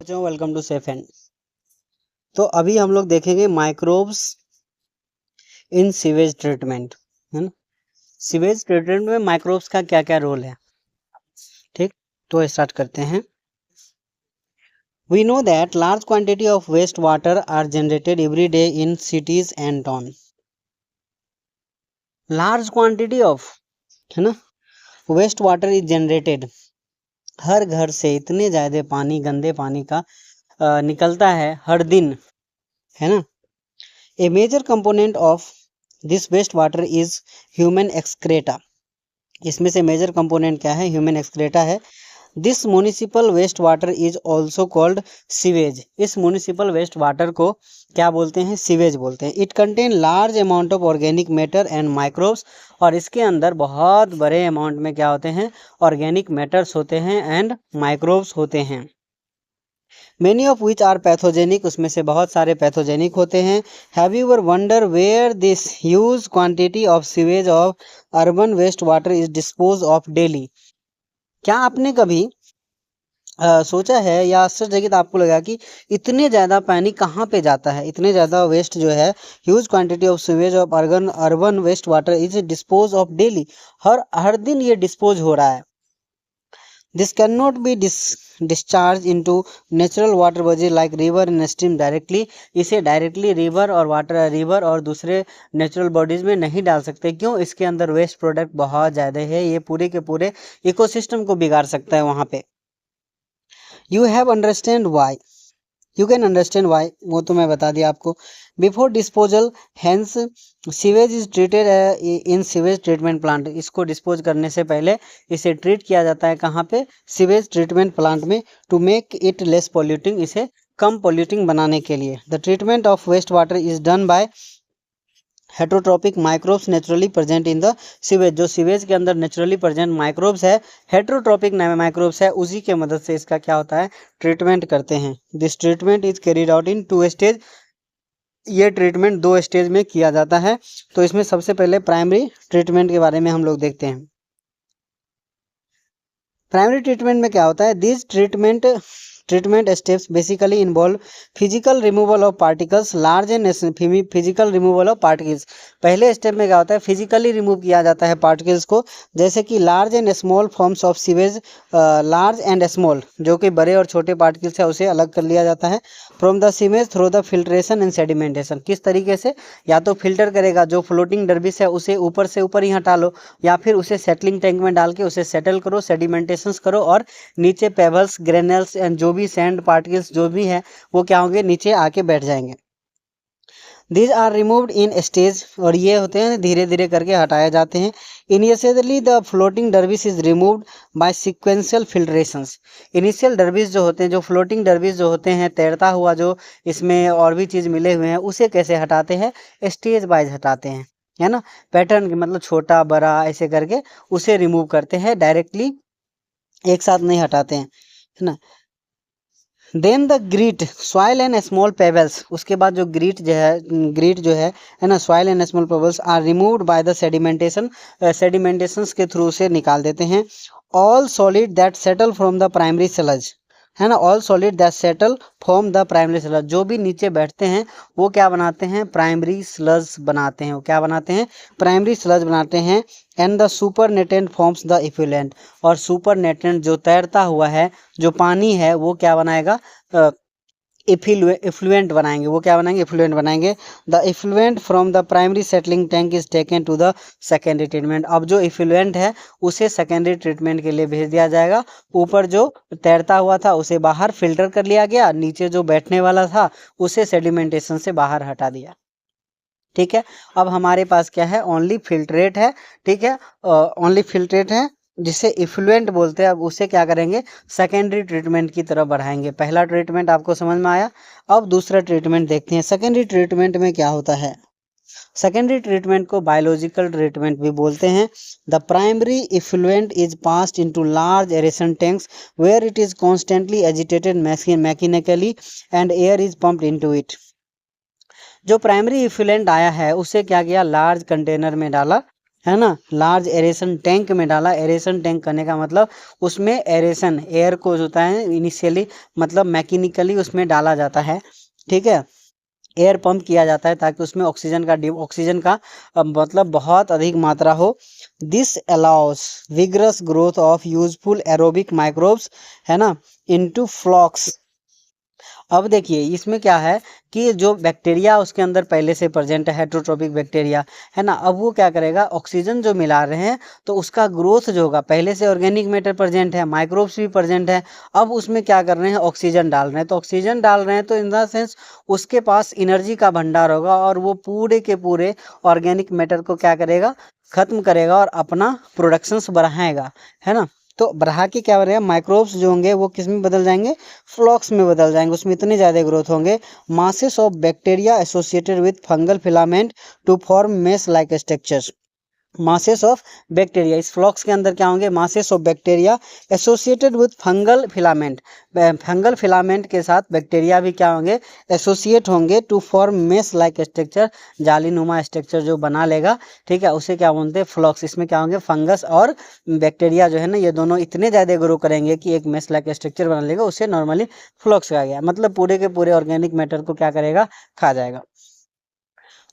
बच्चों welcome to safe hand. तो अभी हम लोग देखेंगे माइक्रोब्स इन सीवेज ट्रीटमेंट, है ना। सीवेज ट्रीटमेंट में माइक्रोब्स का क्या क्या रोल है, ठीक। तो स्टार्ट करते हैं। We know that large quantity of waste water are generated every day in cities and town. Large quantity of, है ना, वेस्ट वाटर इज जनरेटेड। हर घर से इतने ज़्यादा पानी, गंदे पानी का निकलता है हर दिन, है ना। A major component of this wastewater is human excreta. इसमें से मेजर कंपोनेंट क्या है? ह्यूमन एक्सक्रेटा है। This municipal waste water is also called sewage. इस म्यूनिसिपल वेस्ट वाटर को क्या बोलते हैं? सीवेज बोलते हैं। It contain large amount of organic matter and microbes, और इसके अंदर बहुत बड़े अमाउंट में क्या होते हैं? ऑर्गेनिक मैटर्स होते हैं एंड माइक्रोब्स होते हैं। Many of which are pathogenic, उसमें से बहुत सारे पैथोजेनिक होते हैं। Have you ever wondered where this huge quantity of sewage of urban waste water is disposed of daily? क्या आपने कभी सोचा है या आश्चर्यचकित आपको लगा कि इतने ज़्यादा पानी कहाँ पे जाता है? इतने ज़्यादा वेस्ट जो है, huge quantity of sewage of urban waste water is dispose of daily. हर दिन ये डिस्पोज हो रहा है। This cannot be discharged into natural water bodies like river and stream directly. इसे डायरेक्टली रिवर और दूसरे नेचुरल बॉडीज में नहीं डाल सकते। क्यों? इसके अंदर वेस्ट प्रोडक्ट बहुत ज़्यादा है, ये पूरे के पूरे इकोसिस्टम को बिगाड़ सकता है वहाँ पे। You have understand why, you can understand why, वो तो मैं बता दिया आपको। Before disposal hence sewage is treated in sewage treatment plant. इसको डिस्पोज करने से पहले इसे ट्रीट किया जाता है कहाँ पे? सीवेज ट्रीटमेंट प्लांट में, to make it less polluting, इसे कम पॉल्यूटिंग बनाने के लिए। The treatment of waste water is done by heterotrophic microbes naturally present in the sewage. जो सीवेज के अंदर नेचुरली प्रेजेंट माइक्रोब्स है, हेट्रोट्रॉपिक माइक्रोब्स है, उसी के मदद से इसका क्या होता है? ट्रीटमेंट करते हैं। This treatment is carried out in 2 stage. ये ट्रीटमेंट 2 स्टेज में किया जाता है। तो इसमें सबसे पहले प्राइमरी ट्रीटमेंट के बारे में हम लोग देखते हैं। प्राइमरी ट्रीटमेंट में क्या होता है? This treatment steps basically involve physical removal of particles, large and physical removal of particles. पहले स्टेप में क्या होता है? फिजिकली रिमूव किया जाता है पार्टिकल्स को, जैसे कि large and small forms of sewage. Large and small, जो कि बड़े और छोटे पार्टिकल्स है, उसे अलग कर लिया जाता है from the sewage through the filtration and sedimentation. किस तरीके से? या तो फिल्टर करेगा, जो फ्लोटिंग डर्बिस है उसे ऊपर से ऊपर ही हटा लो, या फिर उसे सेटलिंग टैंक में डाल के उसे सेटल करो, सेडिमेंटेशन करो, और नीचे पेबल्स, ग्रेनल्स एंड जो भी सैंड पार्टिकल्स जो भी है वो क्या होंगे? नीचे आके बैठ जाएंगे। These are removed in stage, और ये होते हैं धीरे धीरे करके हटाए जाते हैं। Initially the floating derbies is removed by sequential filtrations. Initial debris जो होते हैं, जो फ्लोटिंग डर्बिस जो होते हैं, तैरता हुआ जो इसमें और भी चीज़ मिले हुए हैं, उसे कैसे हटाते हैं? स्टेज वाइज हटाते हैं, है ना। पैटर्न के मतलब छोटा बड़ा ऐसे करके उसे रिमूव करते हैं, डायरेक्टली एक साथ नहीं हटाते हैं, है ना। Then the grit soil and small pebbles, उसके बाद जो ग्रीट जो है ना, soil and small pebbles are removed by the sedimentations के थ्रू से निकाल देते हैं। All solid that settle from the primary sludge, है ना, all solid that settle from the primary sludge, जो भी नीचे बैठते हैं वो क्या बनाते हैं? प्राइमरी स्लज बनाते हैं। वो क्या बनाते हैं? प्राइमरी स्लज बनाते हैं। And the supernatant forms the effluent, और सुपर नेटेंट जो तैरता हुआ है, जो पानी है, वो क्या बनाएगा? इफ्लुएंट बनाएंगे। वो क्या बनाएंगे? इफ्लुएंट बनाएंगे। The effluent from the primary settling tank is taken to the secondary treatment. अब जो इफ्लुएंट है उसे सेकेंडरी ट्रीटमेंट के लिए भेज दिया जाएगा। ऊपर जो तैरता हुआ था उसे बाहर फिल्टर कर लिया गया, नीचे जो बैठने वाला था उसे सेडिमेंटेशन से बाहर हटा दिया, ठीक है। अब हमारे पास क्या है? ओनली फिल्ट्रेट है, ठीक है, ओनली फिल्ट्रेट है, जिसे इफ्लुएंट बोलते हैं। अब उसे क्या करेंगे? सेकेंडरी ट्रीटमेंट की तरफ बढ़ाएंगे। पहला ट्रीटमेंट आपको समझ में आया। अब दूसरा ट्रीटमेंट देखते हैं। सेकेंडरी ट्रीटमेंट में क्या होता है? सेकेंडरी ट्रीटमेंट को बायोलॉजिकल ट्रीटमेंट भी बोलते हैं। The primary effluent is passed into large aeration tanks where it is constantly agitated mechanically and air is pumped into it. जो प्राइमरी इफ्लुएंट आया है उसे क्या किया? लार्ज कंटेनर में डाला, है ना, लार्ज एरेशन टैंक में डाला। एरेशन टैंक करने का मतलब उसमें एरेशन एयर को होता है इनिशियली, मतलब मैकेनिकली उसमें डाला जाता है, ठीक है, एयर पंप किया जाता है ताकि उसमें ऑक्सीजन का मतलब बहुत अधिक मात्रा हो। This allow us vigorous growth of useful aerobic microbes, है ना, इनटू फ्लॉक्स। अब देखिए इसमें क्या है कि जो बैक्टीरिया उसके अंदर पहले से प्रेजेंट है, हेट्रोट्रोपिक बैक्टीरिया, है ना, अब वो क्या करेगा, ऑक्सीजन जो मिला रहे हैं तो उसका ग्रोथ जो होगा, पहले से ऑर्गेनिक मैटर प्रेजेंट है, माइक्रोब्स भी प्रेजेंट है, अब उसमें क्या कर रहे हैं, ऑक्सीजन डाल रहे हैं। तो ऑक्सीजन डाल रहे हैं तो इन द सेंस उसके पास एनर्जी का भंडार होगा और वो पूरे के पूरे ऑर्गेनिक मैटर को क्या करेगा, खत्म करेगा और अपना प्रोडक्शंस बढ़ाएगा, है ना। तो बढ़ा के क्या करेगा, माइक्रोब्स जो होंगे वो किस में बदल जाएंगे, फ्लॉक्स में बदल जाएंगे, उसमें इतने ज़्यादा ग्रोथ होंगे। Masses of bacteria associated with fungal filament to form mesh like structures. Masses of bacteria, इस फ्लॉक्स के अंदर क्या होंगे, masses of bacteria associated with fungal filament, fungal filament के साथ बैक्टीरिया भी क्या होंगे, एसोसिएट होंगे, to form mesh like structure, जालीनुमा स्ट्रक्चर जो बना लेगा, ठीक है, उसे क्या बोलते हैं, फ्लॉक्स। इसमें क्या होंगे, फंगस और बैक्टीरिया जो है ना, ये दोनों इतने ज़्यादा ग्रो करेंगे कि एक मेस लाइक स्ट्रक्चर बना लेगा, उसे नॉर्मली फ्लॉक्स कहा गया, मतलब पूरे के पूरे ऑर्गेनिक मैटर को क्या करेगा, खा जाएगा।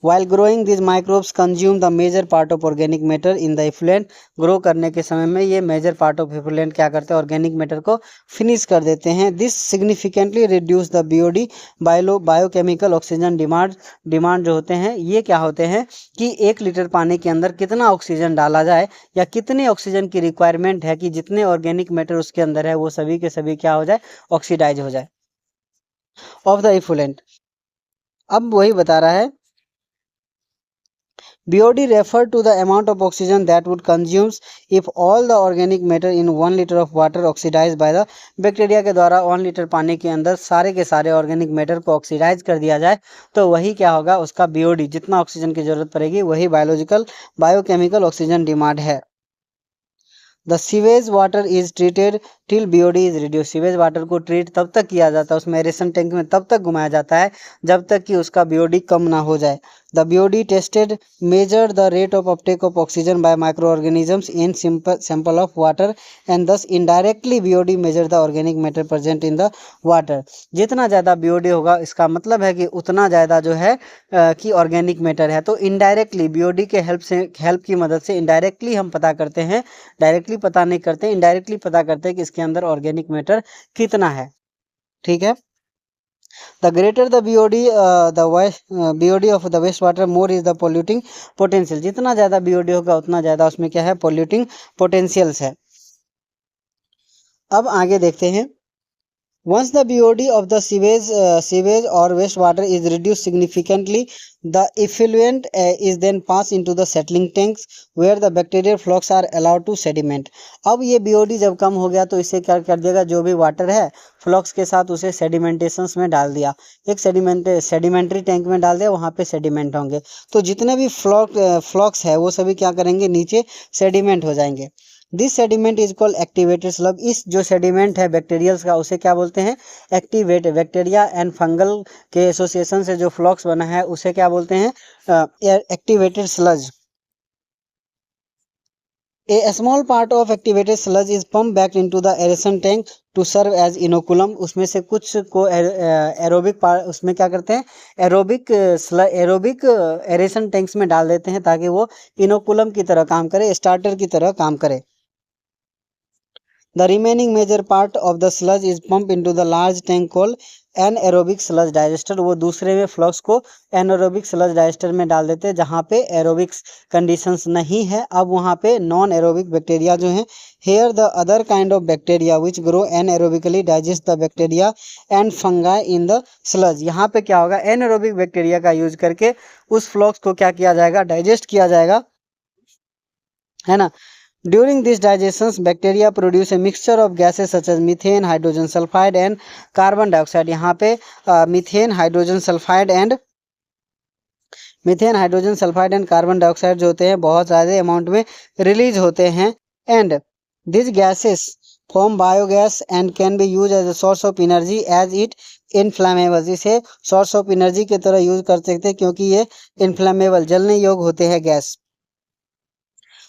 While growing, these microbes consume the major part of organic matter in the effluent. Grow करने के समय में ये मेजर पार्ट ऑफ effluent क्या करते हैं, ऑर्गेनिक मैटर को फिनिश कर देते हैं। This significantly reduce the BOD, biochemical oxygen demand जो होते हैं, ये क्या होते हैं कि 1 लीटर पानी के अंदर कितना ऑक्सीजन डाला जाए या कितने ऑक्सीजन की रिक्वायरमेंट है कि जितने ऑर्गेनिक मैटर उसके अंदर है वो सभी के सभी क्या हो जाए, ऑक्सीडाइज हो जाए ऑफ द इफ्लुएंट। अब वही बता रहा है, BOD refer to the amount of oxygen that would consumes if all the organic matter in 1 liter of water oxidized by the bacteria के द्वारा 1 लीटर पानी के अंदर सारे के सारे ऑर्गेनिक मैटर को ऑक्सीडाइज कर दिया जाए तो वही क्या होगा, उसका BOD, जितना ऑक्सीजन की जरूरत पड़ेगी वही बायोकेमिकल ऑक्सीजन डिमांड है। The sewage water is treated till BOD is reduce. Sewage water को ट्रीट तब तक किया जाता है, उसमें एरेशन टैंक में तब तक घुमाया जाता है जब तक कि उसका बीओडी कम ना हो जाए। The BOD tested measure the rate of uptake of oxygen by microorganisms in sample of water and thus indirectly BOD measure the organic matter present in the water. जितना ज़्यादा बीओडी होगा इसका मतलब है कि उतना ज़्यादा जो है कि ऑर्गेनिक मैटर है। तो इनडायरेक्टली बीओडी के हेल्प की मदद से इनडायरेक्टली हम पता करते हैं, डायरेक्टली पता नहीं करते, इनडायरेक्टली पता करते हैं कि इसके अंदर ऑर्गेनिक मैटर कितना है, ठीक है। The greater the BOD, BOD of the waste water, more is the polluting potential। जितना ज़्यादा BOD होगा उतना ज़्यादा उसमें क्या है, polluting potentials है। अब आगे देखते हैं, once the BOD of the sewage or wastewater is reduced significantly, the effluent is then passed into the settling tanks where the bacterial flocks are allowed to sediment। अब ये BOD जब कम हो गया तो इसे क्या कर देगा, जो भी वाटर है फ्लॉक्स के साथ उसे सेडिमेंटेशंस में डाल दिया, एक सेडिमेंट्री टैंक में डाल दिया, वहाँ पे सेडिमेंट होंगे। तो जितने भी फ्लॉक्स है वो सभी क्या करेंगे, नीचे सेडिमेंट हो जाएंगे। This sediment is called activated slug. इस जो सेडिमेंट है बैक्टीरियल्स का उसे क्या बोलते हैं, एक्टिवेट। बैक्टीरिया एंड फंगल के एसोसिएशन से जो फ्लॉक्स बना है उसे क्या बोलते हैं, activated sludge. A small part of activated sludge is pumped back into the aeration tank to serve as inoculum। उसमें से कुछ को एरोबिक उसमें क्या करते हैं, एरोबिक एरेशन टैंक्स में डाल देते हैं ताकि वो इनोकुलम की तरह काम करे, स्टार्टर की तरह काम करे। The remaining major part of the sludge is pumped into the large tank called anaerobic sludge digester। वो दूसरे में फ्लक्स को एनारोबिक स्लज डाइजेस्टर में डाल देते हैं जहाँ पे एरोबिक्स कंडीशंस नहीं है। अब वहाँ पे नॉन एरोबिक बैक्टीरिया जो है, here the other kind of bacteria which grow anaerobically digest the bacteria and fungi in the sludge। यहाँ पे क्या होगा, एनारोबिक बैक्टीरिया का यूज करके उस फ्लक्स को क्या किया जाएगा, डाइजेस्ट किया जाएगा, है ना। During this digestion, bacteria produce a mixture of gases such as methane, hydrogen sulfide and carbon dioxide। यहाँ पे methane, hydrogen sulphide and carbon dioxide जो होते हैं बहुत ज़्यादा अमाउंट में रिलीज होते हैं। And this gases form biogas and can be use as a source of energy as it inflammable. इसे सोर्स ऑफ एनर्जी की तरह यूज कर सकते हैं क्योंकि ये इनफ्लामेबल, जलने योग्य होते हैं gas.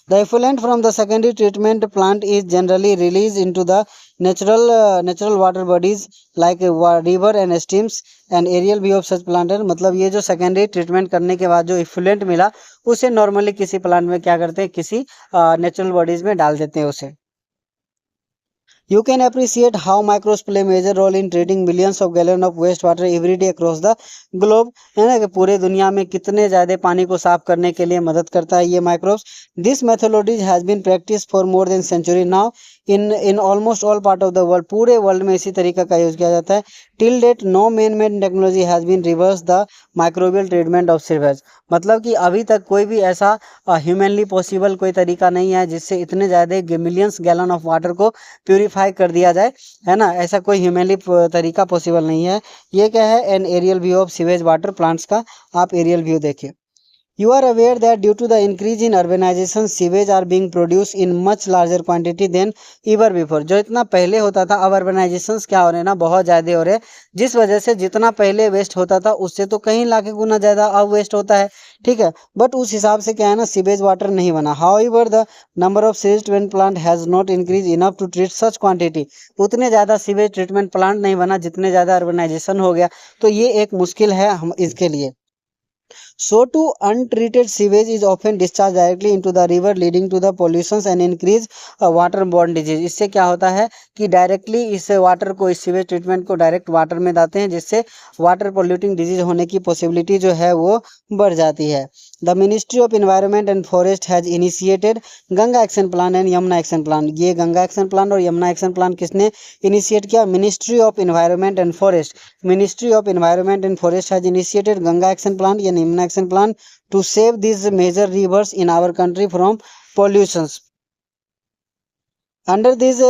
The effluent from the secondary treatment plant is generally released into the natural water bodies like river and streams and aerial view of such plant है। मतलब ये जो सेकेंडरी ट्रीटमेंट करने के बाद जो इफ्लुएंट मिला उसे नॉर्मली किसी प्लांट में क्या करते हैं, किसी नेचुरल बॉडीज में डाल देते हैं उसे। You can appreciate how microbes play major role in treating millions of gallons of wastewater every day across the globe, है ना, कि पूरे दुनिया में कितने ज़्यादा पानी को साफ करने के लिए मदद करता है ये microbes. This methodology has been practice for more than century now in almost all part of the world. पूरे वर्ल्ड में इसी तरीका का यूज़ किया जाता है। Till date no man made technology has been reverse the microbial treatment of sewage. मतलब कि अभी तक कोई भी ऐसा ह्यूमनली पॉसिबल कोई तरीका नहीं है जिससे इतने ज़्यादा मिलियंस गैलन ऑफ वाटर को प्यूरिफाई कर दिया जाए, है ना। ऐसा कोई ह्यूमनली तरीका पॉसिबल नहीं है। ये क्या है, an aerial view of sewage water plants का आप एरियल व्यू देखिए। You are aware that due to the increase in urbanization, sewage are being produced in much larger quantity than ever before। जो इतना पहले होता था, अब अर्बनाइजेशन क्या हो रहे हैं ना, बहुत ज़्यादा हो रहे हैं, जिस वजह से जितना पहले वेस्ट होता था उससे तो कहीं लाख गुना ज़्यादा अब वेस्ट होता है, ठीक है। बट उस हिसाब से क्या है ना, सीवेज वाटर नहीं बना। However the number of sewage treatment plant has not increase enough to treat such quantity. उतने ज़्यादा सीवेज ट्रीटमेंट प्लांट नहीं बना जितने ज़्यादा अर्बनाइजेशन हो गया, तो ये एक मुश्किल है हम इसके लिए। So too, untreated sewage is often discharged directly into the river, leading to the pollutions and increase waterborne disease। इससे क्या होता है कि डायरेक्टली इस वाटर को, इस सीवेज ट्रीटमेंट को डायरेक्ट वाटर में डालते हैं, जिससे वाटर पोल्यूटिंग डिजीज होने की पॉसिबिलिटी जो है वो बढ़ जाती है। The ministry of environment and forest has initiated Ganga action plan and Yamuna action plan. ये गंगा एक्शन प्लान और यमुना एक्शन प्लान किसने इनिशिएट किया? Ministry of environment and forest. Ministry of environment and forest has initiated Ganga action plan या Yamuna action plan to save these major rivers in our country from pollutions। Under these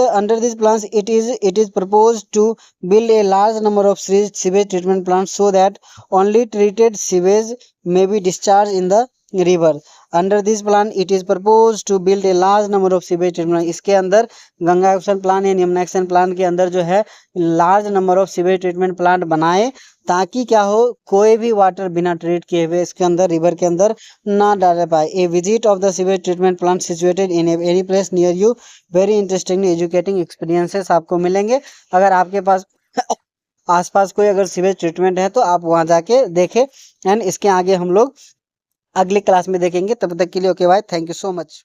plans, it is proposed to build a large number of sewage treatment plants so that only treated sewage may be discharged in the river। Under this plan it is propose to build a large number of sewage treatment. इसके अंदर Ganga action plan या Yamuna action plan के अंदर जो है large number of sewage treatment plant बनाए, ताकि क्या हो, कोई भी वाटर बिना ट्रीट किए हुए इसके अंदर रिवर के अंदर ना डाल पाए। A visit of the sewage treatment plant situated in any place near you. Very interesting educating experiences आपको मिलेंगे। अगर आपके पास आसपास कोई अगर सीवेज ट्रीटमेंट है तो आप वहाँ जाके देखें। एंड इसके आगे हम लोग अगली क्लास में देखेंगे। तब तक के लिए okay bye, thank you so much.